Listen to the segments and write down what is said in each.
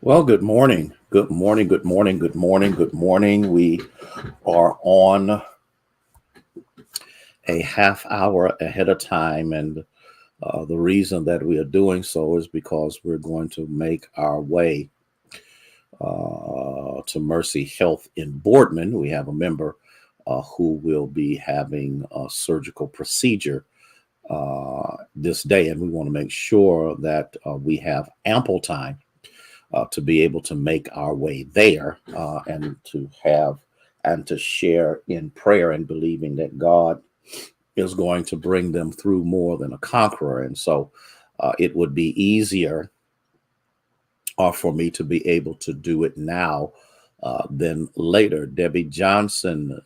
Well, good morning. Good morning. Good morning. Good morning. Good morning. We are on a half hour ahead of time. And the reason that we are doing so is because we're going to make our way to Mercy Health in Boardman. We have a member who will be having a surgical procedure this day. And we want to make sure that we have ample time to be able to make our way there and to have and to share in prayer and believing that God is going to bring them through more than a conqueror. And so it would be easier for me to be able to do it now than later. Debbie Johnson,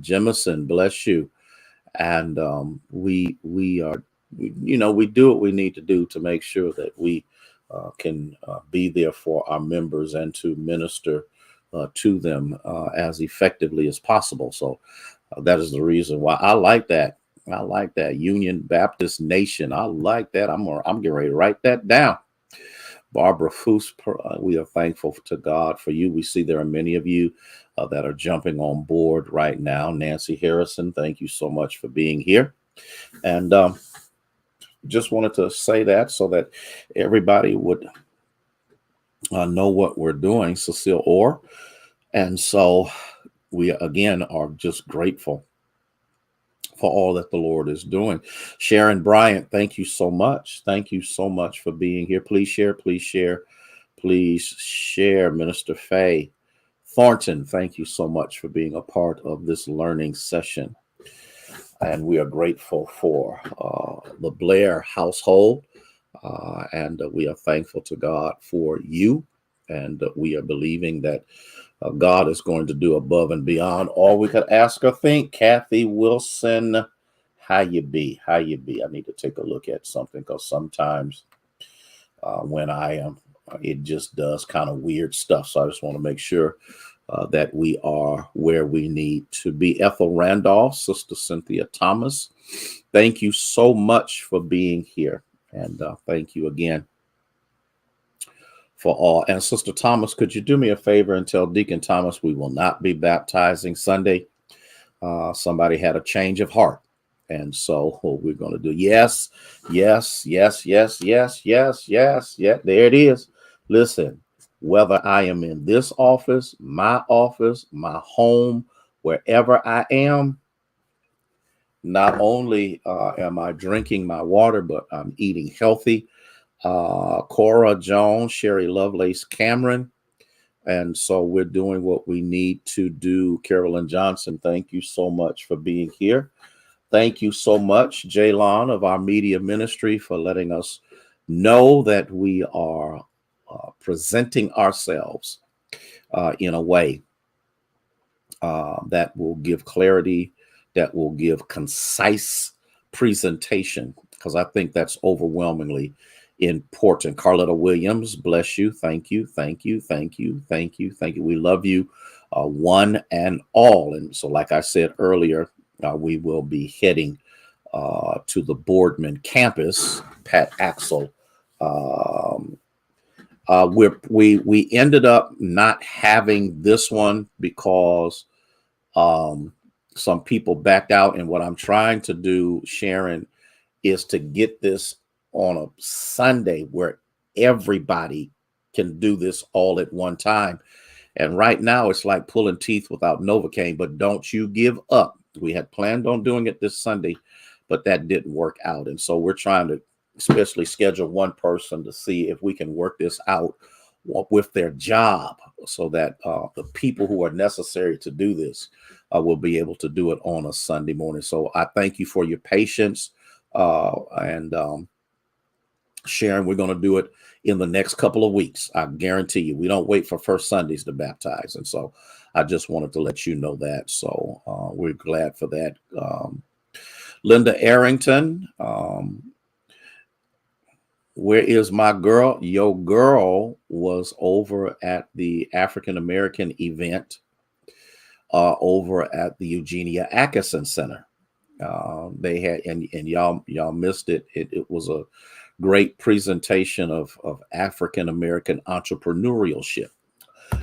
Jemison, bless you. And we are, we do what we need to do to make sure that we can be there for our members and to minister to them as effectively as possible. So that is the reason why I like that. I like that Union Baptist Nation. I like that. I'm getting ready to write that down. Barbara Foos, we are thankful to God for you. We see there are many of you that are jumping on board right now. Nancy Harrison, thank you so much for being here. And just wanted to say that so that everybody would know what we're doing, Cecile Orr. And so we again are just grateful for all that the Lord is doing. Sharon Bryant, thank you so much. Thank you so much for being here. Please share, please share, please share. Minister Faye Thornton, thank you so much for being a part of this learning session. And we are grateful for the Blair household. And we are thankful to God for you. And we are believing that God is going to do above and beyond all we could ask or think. Kathy Wilson, how you be? How you be? I need to take a look at something because sometimes when I am, it just does kind of weird stuff. So I just want to make sure that we are where we need to be. Ethel Randolph, Sister Cynthia Thomas, thank you so much for being here. And thank you again for all. And Sister Thomas, could you do me a favor and tell Deacon Thomas we will not be baptizing Sunday? Somebody had a change of heart. And so we're going to do yes, yes, yes, yes, yes, yes, yes, yeah. There it is. Listen, whether I am in this office, my home, wherever I am, not only am I drinking my water, but I'm eating healthy. Cora Jones, Sherry Lovelace Cameron. And so we're doing what we need to do. Carolyn Johnson, thank you so much for being here. Thank you so much, Jaylon of our media ministry, for letting us know that we are presenting ourselves in a way that will give clarity, that will give concise presentation, because I think that's overwhelmingly important. Carletta Williams, bless you. Thank you. Thank you. Thank you. Thank you. Thank you. We love you, one and all. And so, like I said earlier, we will be heading to the Boardman campus. Pat Axel. We ended up not having this one because some people backed out. And what I'm trying to do, Sharon, is to get this on a Sunday where everybody can do this all at one time. And right now it's like pulling teeth without Novocaine, but don't you give up. We had planned on doing it this Sunday, but that didn't work out. And so we're trying to especially schedule one person to see if we can work this out with their job so that the people who are necessary to do this will be able to do it on a Sunday morning. So I thank you for your patience. And Sharon, we're going to do it in the next couple of weeks. I guarantee you, we don't wait for first Sundays to baptize. And so I just wanted to let you know that. So we're glad for that. Linda Arrington, where is my girl? Your girl was over at the African American event over at the Eugenia Atkinson Center. They had, and y'all missed it. It was a great presentation of African American entrepreneurship.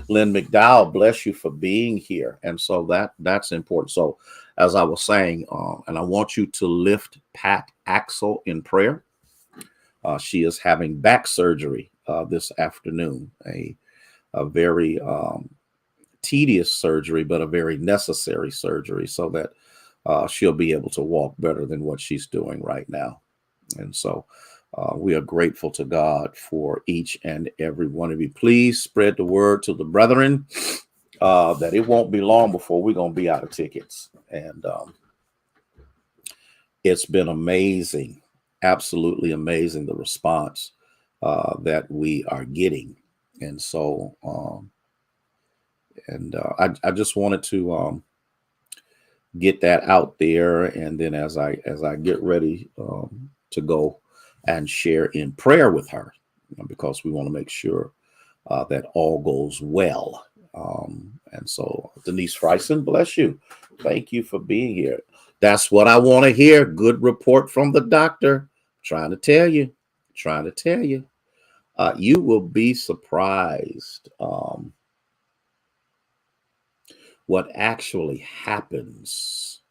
Lynn McDowell, bless you for being here. And so that's important. So as I was saying, and I want you to lift Pat Axel in prayer. She is having back surgery this afternoon, a very tedious surgery, but a very necessary surgery so that she'll be able to walk better than what she's doing right now. And so we are grateful to God for each and every one of you. Please spread the word to the brethren that it won't be long before we're going to be out of tickets. And it's been amazing, absolutely amazing, the response that we are getting. And so, I just wanted to get that out there. And then as I get ready to go and share in prayer with her, because we want to make sure that all goes well. And so, Denise Freisen, bless you. Thank you for being here. That's what I want to hear. Good report from the doctor. Trying to tell you. You will be surprised what actually happens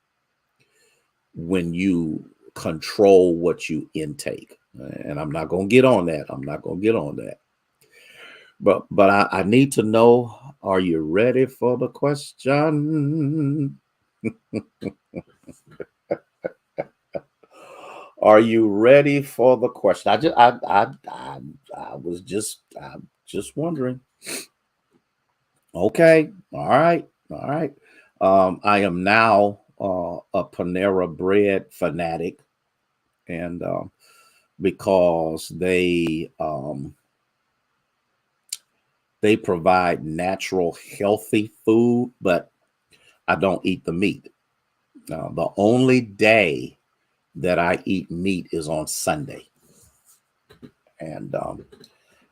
when you control what you intake. And I'm not going to get on that. But I need to know, are you ready for the question? Are you ready for the question? I was just wondering. Okay. All right. I am now a Panera Bread fanatic, and because they provide natural, healthy food, but I don't eat the meat. The only day that I eat meat is on Sunday. And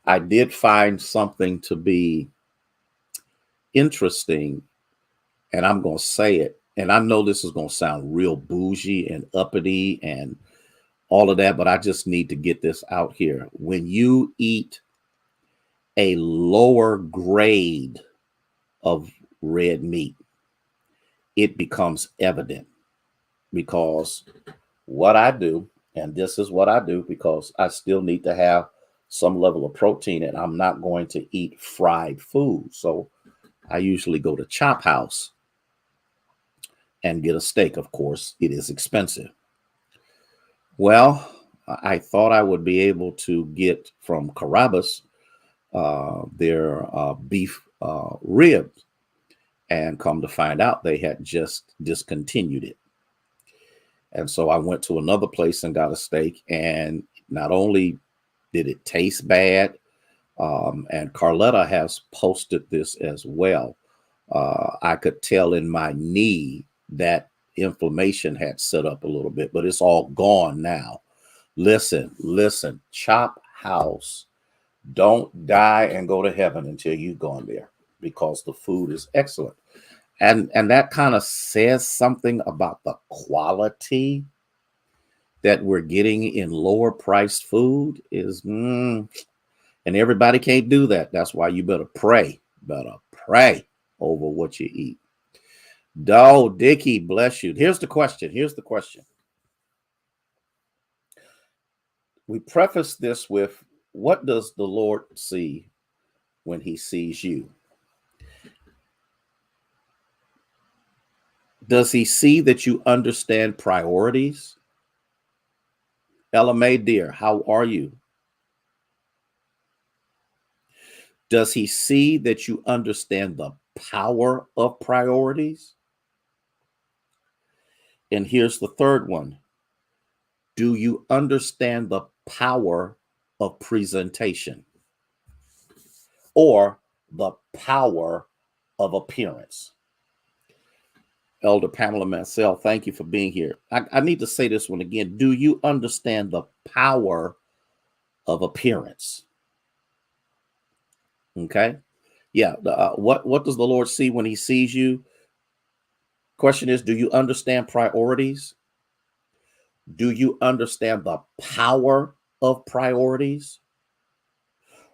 I did find something to be interesting, and I'm going to say it. And I know this is going to sound real bougie and uppity and all of that, but I just need to get this out here. When you eat a lower grade of red meat, it becomes evident, because what I do, and this is what I do, because I still need to have some level of protein, and I'm not going to eat fried food. So I usually go to Chop House and get a steak. Of course, it is expensive. Well, I thought I would be able to get from Carrabba's their beef ribs, and come to find out they had just discontinued it. And so I went to another place and got a steak, and not only did it taste bad, and Carletta has posted this as well, I could tell in my knee that inflammation had set up a little bit, but it's all gone now. Listen, Chop House, don't die and go to heaven until you've gone there, because the food is excellent. And that kind of says something about the quality that we're getting in lower priced food is, and everybody can't do that. That's why you better pray over what you eat. Dickie, bless you. Here's the question. We preface this with, what does the Lord see when he sees you? Does he see that you understand priorities? Ella Mae, dear, how are you? Does he see that you understand the power of priorities? And here's the third one. Do you understand the power of presentation, or the power of appearance? Elder Pamela Mansell, thank you for being here. I need to say this one again. Do you understand the power of appearance? Okay. Yeah. What does the Lord see when he sees you? Question is, do you understand priorities? Do you understand the power of priorities?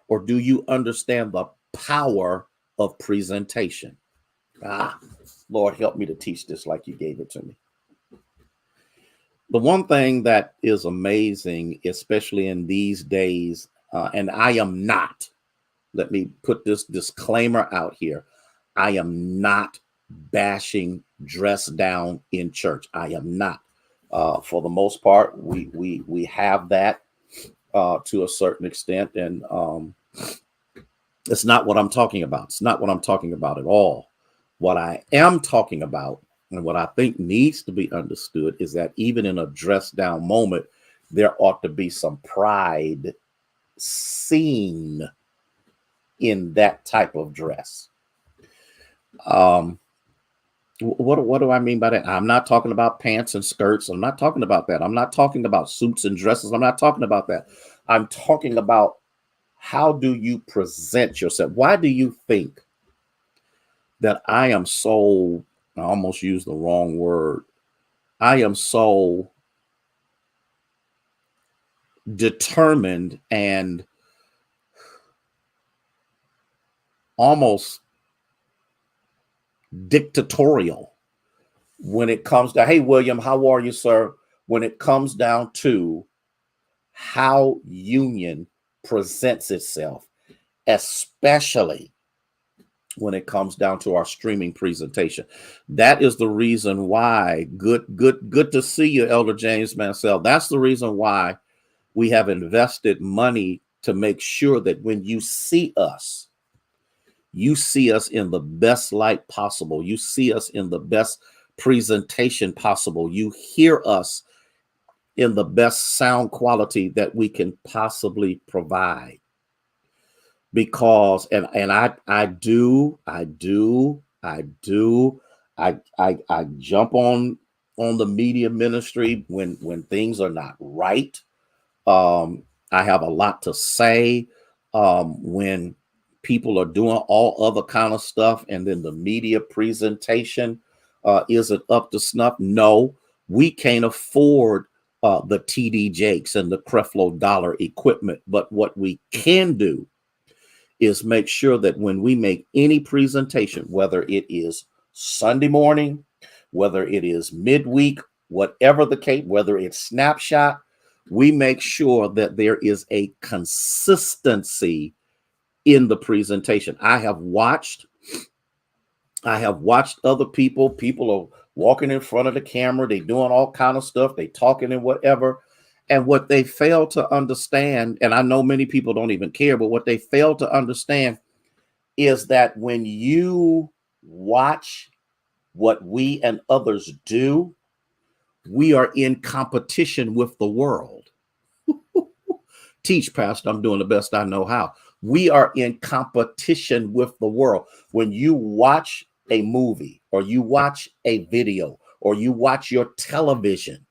Or do you understand the power of presentation? Lord, help me to teach this like you gave it to me. The one thing that is amazing, especially in these days, and I am not, let me put this disclaimer out here. I am not bashing dress down in church. I am not. For the most part, we have that to a certain extent, and it's not what I'm talking about. It's not what I'm talking about at all. What I am talking about, and what I think needs to be understood, is that even in a dress down moment, there ought to be some pride seen in that type of dress. What do I mean by that? I'm not talking about pants and skirts. I'm not talking about that. I'm not talking about suits and dresses. I'm not talking about that. I'm talking about, how do you present yourself? Why do you think that I am so, I almost used the wrong word, I am so determined and almost dictatorial when it comes to, hey, William, how are you, sir? When it comes down to how union presents itself, especially when it comes down to our streaming presentation. That is the reason why, good to see you, Elder James Mansell. That's the reason why we have invested money to make sure that when you see us in the best light possible. You see us in the best presentation possible. You hear us in the best sound quality that we can possibly provide. Because I jump on the media ministry when things are not right. I have a lot to say when people are doing all other kind of stuff, and then the media presentation isn't up to snuff. No, we can't afford the TD Jakes and the Creflo Dollar equipment, but what we can do is make sure that when we make any presentation, whether it is Sunday morning, whether it is midweek, whatever the case, whether it's Snapshot, we make sure that there is a consistency in the presentation. I have watched other people are walking in front of the camera, they doing all kind of stuff, they talking and whatever. And what they fail to understand, and I know many people don't even care, but what they fail to understand is that when you watch what we and others do, we are in competition with the world. Teach, Pastor, I'm doing the best I know how. We are in competition with the world. When you watch a movie, or you watch a video, or you watch your television,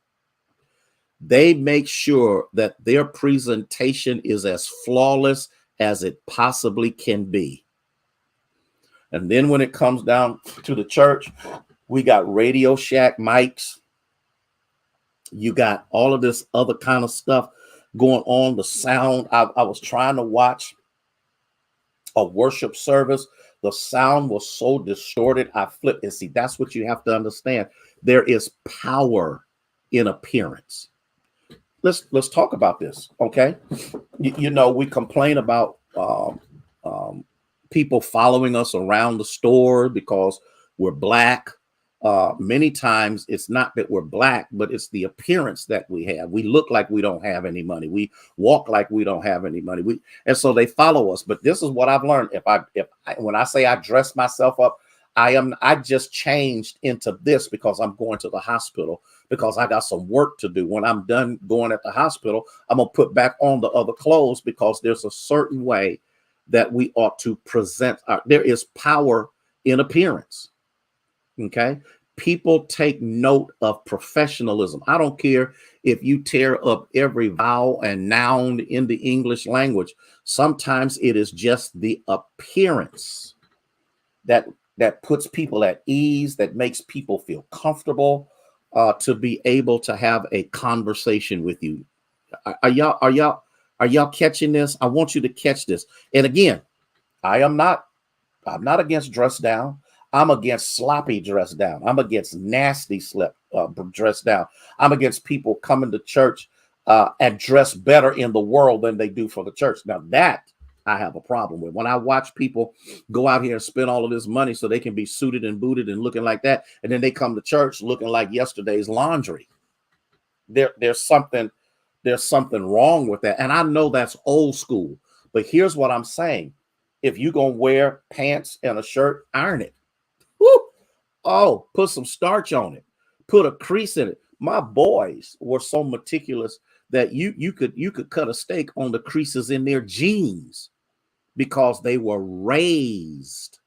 they make sure that their presentation is as flawless as it possibly can be. And then when it comes down to the church, we got Radio Shack mics. You got all of this other kind of stuff going on. The sound, I was trying to watch a worship service. The sound was so distorted, I flipped. And see, that's what you have to understand. There is power in appearance. Let's talk about this, okay? You know, we complain about people following us around the store because we're Black. Many times it's not that we're Black, but it's the appearance that we have. We look like we don't have any money. We walk like we don't have any money. And so they follow us. But this is what I've learned. When I say I dress myself up, I just changed into this because I'm going to the hospital, because I got some work to do. When I'm done going at the hospital, I'm going to put back on the other clothes, because there's a certain way that we ought to present. There is power in appearance. Okay. People take note of professionalism. I don't care if you tear up every vowel and noun in the English language. Sometimes it is just the appearance that puts people at ease, that makes people feel comfortable to be able to have a conversation with you. Are y'all Are y'all catching this? I want you to catch this. And again, I'm not against dress down. I'm against sloppy dress down. I'm against nasty dress down. I'm against people coming to church and dress better in the world than they do for the church. Now that I have a problem with. When I watch people go out here and spend all of this money so they can be suited and booted and looking like that, and then they come to church looking like yesterday's laundry. There's something wrong with that. And I know that's old school, but here's what I'm saying. If you're going to wear pants and a shirt, iron it. Woo! Oh, put some starch on it. Put a crease in it. My boys were so meticulous that you could cut a steak on the creases in their jeans because they were raised.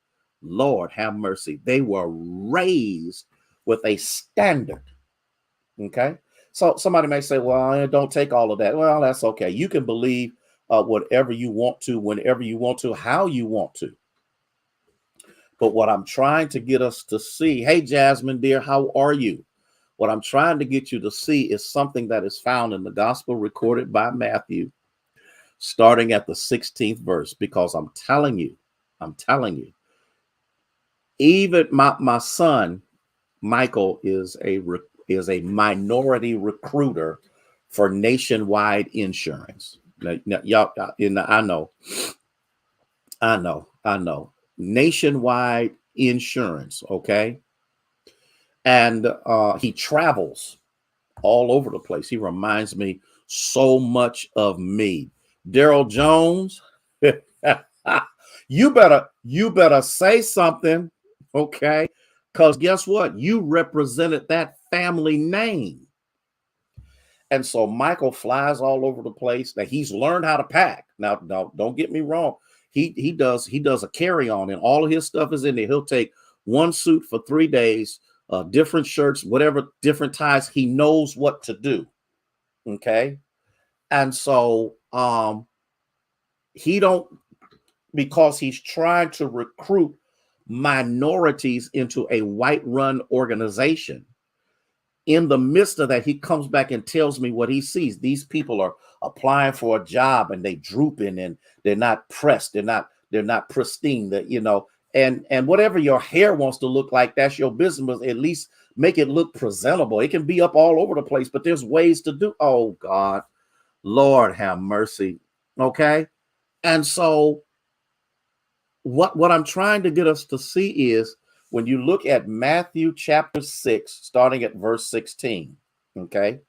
Lord have mercy. They were raised with a standard. Okay. So somebody may say, well, don't take all of that. Well, that's okay. You can believe whatever you want to, whenever you want to, how you want to. But what I'm trying to get us to see, hey, Jasmine, dear, how are you? What I'm trying to get you to see is something that is found in the gospel recorded by Matthew, starting at the 16th verse, because I'm telling you, even my son, Michael, is a minority recruiter for Nationwide Insurance. Now y'all, I know. Nationwide Insurance, okay? And he travels all over the place. He reminds me so much of me. Daryl Jones, you better say something, okay? Because guess what? You represented that family name. And so Michael flies all over the place. Now he's learned how to pack. Now, don't get me wrong. He does a carry-on, and all of his stuff is in there. He'll take one suit for 3 days, different shirts, whatever, different ties. He knows what to do. Okay. And so because he's trying to recruit minorities into a white-run organization. In the midst of that, he comes back and tells me what he sees. These people are applying for a job and they drooping and they're not pressed. They're not pristine. And whatever your hair wants to look like, that's your business. But at least make it look presentable. It can be up all over the place, but there's ways to do. Oh God, Lord have mercy. Okay. And so what I'm trying to get us to see is, when you look at Matthew chapter 6, starting at verse 16, okay?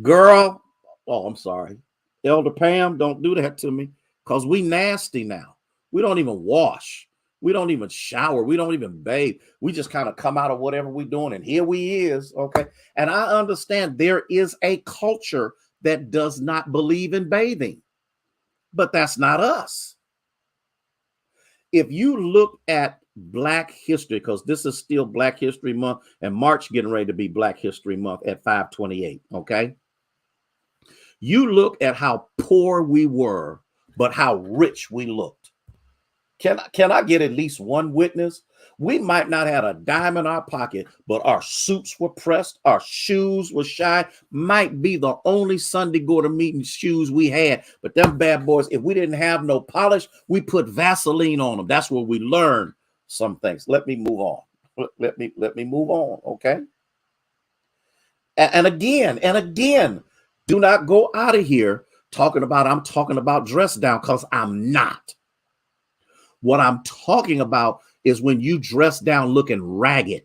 Girl, I'm sorry. Elder Pam, don't do that to me, because we nasty now. We don't even wash. We don't even shower. We don't even bathe. We just kind of come out of whatever we're doing, and here we is, okay? And I understand there is a culture that does not believe in bathing, but that's not us. If you look at Black history, because this is still Black History Month, and March getting ready to be Black History Month at 5/28, okay? You look at how poor we were, but how rich we looked. Can I get at least one witness? We might not have a dime in our pocket, but our suits were pressed, our shoes were shined. Might be the only Sunday go to meeting shoes we had, but them bad boys, if we didn't have no polish, we put Vaseline on them. That's where we learned some things. Let me move on. Let me move on, okay? And again, do not go out of here I'm talking about dress down, because I'm not. What I'm talking about is when you dress down looking ragged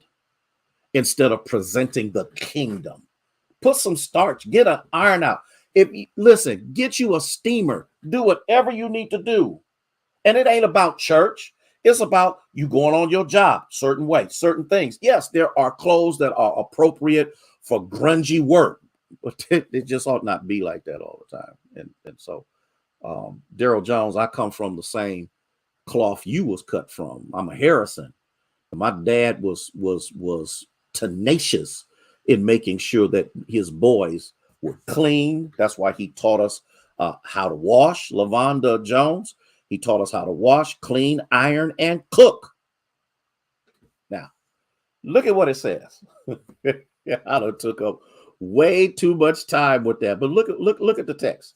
instead of presenting the kingdom. Put some starch, get an iron out. Listen, get you a steamer, do whatever you need to do. And it ain't about church. It's about you going on your job, certain way, certain things. Yes, there are clothes that are appropriate for grungy work, but it just ought not be like that all the time. And so, Daryl Jones, I come from the same cloth you was cut from. I'm a Harrison. My dad was tenacious in making sure that his boys were clean. That's why he taught us how to wash. LaVonda Jones, he taught us how to wash, clean, iron, and cook. Now, look at what it says. I done took up way too much time with that. But look at the text.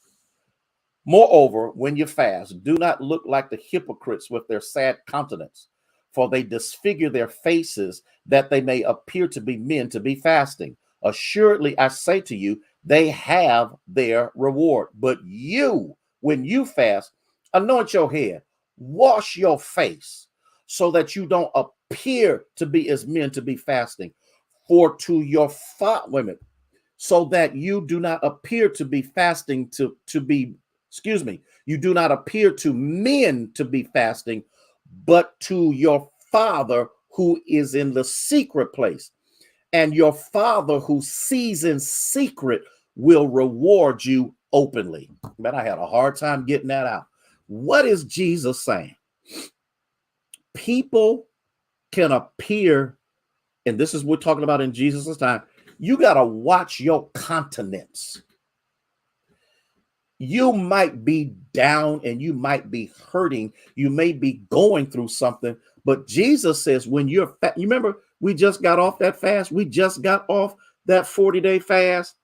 Moreover, when you fast, do not look like the hypocrites with their sad countenance, for they disfigure their faces that they may appear to be men to be fasting. Assuredly, I say to you, they have their reward. But you, when you fast, anoint your head, wash your face, so that you don't appear to be as men to be fasting. For to your women, so that you do not appear to be fasting to be, excuse me, you do not appear to men to be fasting, but to your Father who is in the secret place. And your Father who sees in secret will reward you openly. Man, I had a hard time getting that out. What is Jesus saying? People can appear, and this is what we're talking about in Jesus' time. You got to watch your countenance. You might be down and you might be hurting. You may be going through something, but Jesus says when you're fat, you remember we just got off that fast. We just got off that 40-day fast,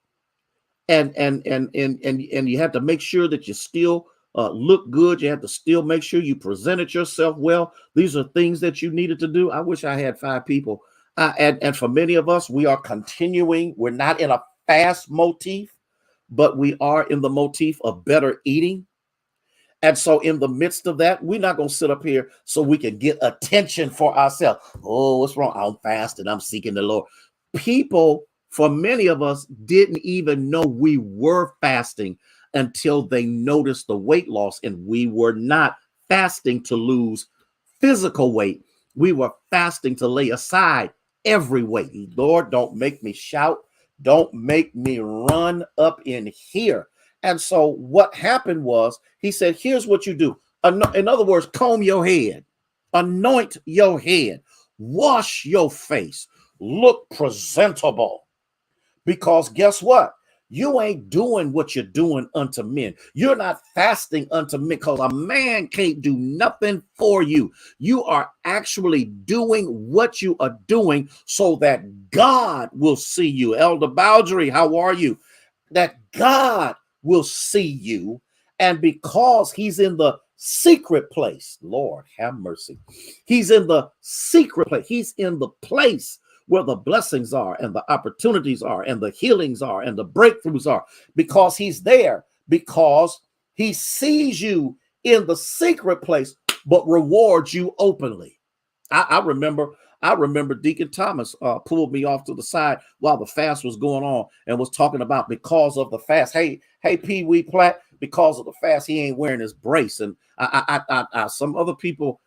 and you have to make sure that you still look good. You have to still make sure you presented yourself well. These are things that you needed to do. I wish I had 5 people. And for many of us, we are continuing. We're not in a fast motif, but we are in the motif of better eating. And so in the midst of that, we're not going to sit up here so we can get attention for ourselves. Oh, what's wrong? I'm fasting. I'm seeking the Lord. People, for many of us, didn't even know we were fasting until they noticed the weight loss. And we were not fasting to lose physical weight. We were fasting to lay aside every weight. Lord, don't make me shout. Don't make me run up in here. And so what happened was he said, here's what you do. In other words, comb your head, anoint your head, wash your face, look presentable. Because guess what? You ain't doing what you're doing unto men. You're not fasting unto men because a man can't do nothing for you. You are actually doing what you are doing so that God will see you. Elder Boundary, how are you? That God will see you. And because he's in the secret place, Lord have mercy. He's in the secret place. He's in the place where the blessings are and the opportunities are and the healings are and the breakthroughs are, because he's there, because he sees you in the secret place, but rewards you openly. I remember Deacon Thomas pulled me off to the side while the fast was going on and was talking about because of the fast. Hey, Pee Wee Platt, because of the fast, he ain't wearing his brace. And some other people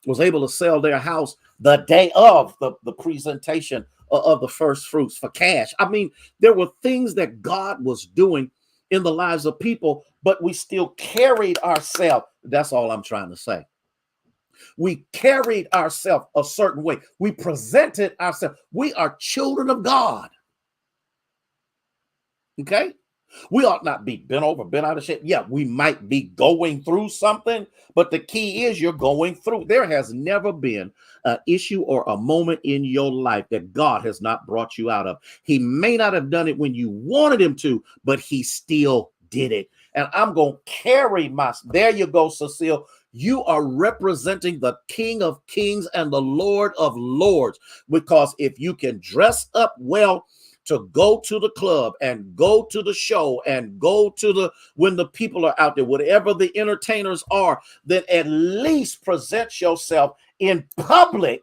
was able to sell their house the day of the presentation of the first fruits for cash. I mean, there were things that God was doing in the lives of people, but we still carried ourselves. That's all I'm trying to say. We carried ourselves a certain way. We presented ourselves. We are children of God. Okay? We ought not be bent over, bent out of shape. Yeah, we might be going through something, but the key is you're going through. There has never been an issue or a moment in your life that God has not brought you out of. He may not have done it when you wanted him to, but he still did it. And I'm going to carry there you go, Cecile. You are representing the King of Kings and the Lord of Lords, because if you can dress up well to go to the club and go to the show and go to when the people are out there, whatever the entertainers are, then at least present yourself in public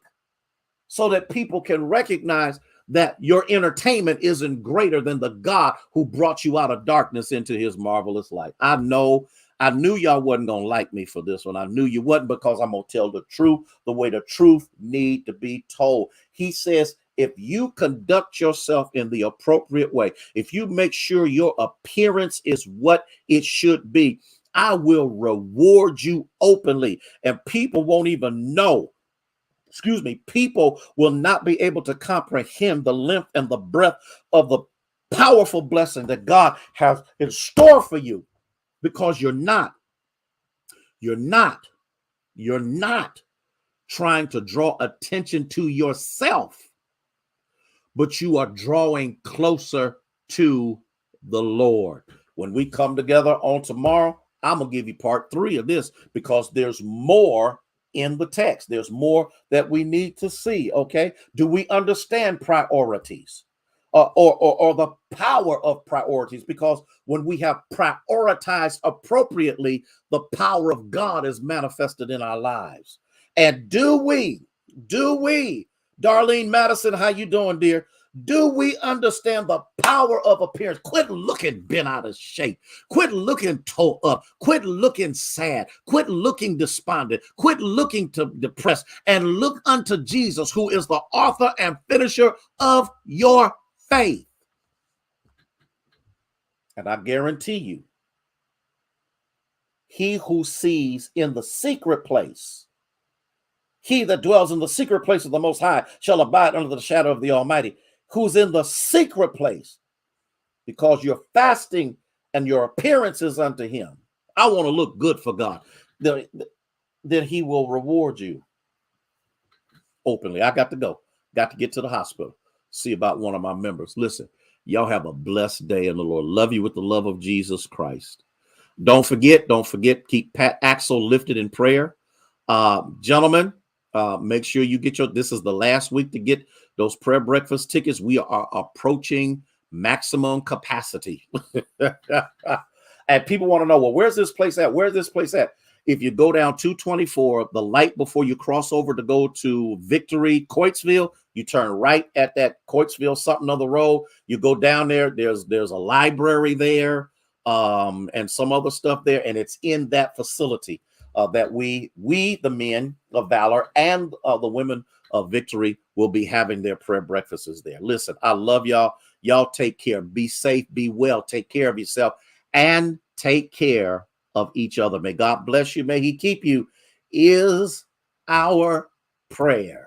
so that people can recognize that your entertainment isn't greater than the God who brought you out of darkness into his marvelous light. I knew y'all wasn't going to like me for this one. I knew you wasn't, because I'm going to tell the truth the way the truth need to be told. He says, if you conduct yourself in the appropriate way, if you make sure your appearance is what it should be, I will reward you openly, and people won't even know. People will not be able to comprehend the length and the breadth of the powerful blessing that God has in store for you, because you're not trying to draw attention to yourself, but you are drawing closer to the Lord. When we come together on tomorrow, I'm going to give you part 3 of this because there's more in the text. There's more that we need to see. Okay. Do we understand priorities? Or the power of priorities, because when we have prioritized appropriately, the power of God is manifested in our lives. And do we, Darlene Madison, how you doing, dear? Do we understand the power of appearance? Quit looking bent out of shape. Quit looking toe up. Quit looking sad. Quit looking despondent. Quit looking depressed, and look unto Jesus, who is the author and finisher of your faith. And I guarantee you, he who sees in the secret place, he that dwells in the secret place of the Most High shall abide under the shadow of the Almighty. Who's in the secret place, because you're fasting and your appearance is unto him. I want to look good for God. Then he will reward you openly. I got to go. Got to get to the hospital. See about one of my members. Listen, y'all have a blessed day in the Lord. Love you with the love of Jesus Christ. Don't forget, keep Pat Axel lifted in prayer. Gentlemen, make sure you get this is the last week to get those prayer breakfast tickets. We are approaching maximum capacity. And people want to know, well, where's this place at? Where's this place at? If you go down 224, the light before you cross over to go to Victory, Coatesville, you turn right at that Coatesville something other road. You go down there. There's a library there, and some other stuff there, and it's in that facility that we the men of valor and the women of victory will be having their prayer breakfasts there. Listen, I love y'all. Y'all take care. Be safe. Be well. Take care of yourself and take care of each other. May God bless you. May he keep you is our prayer.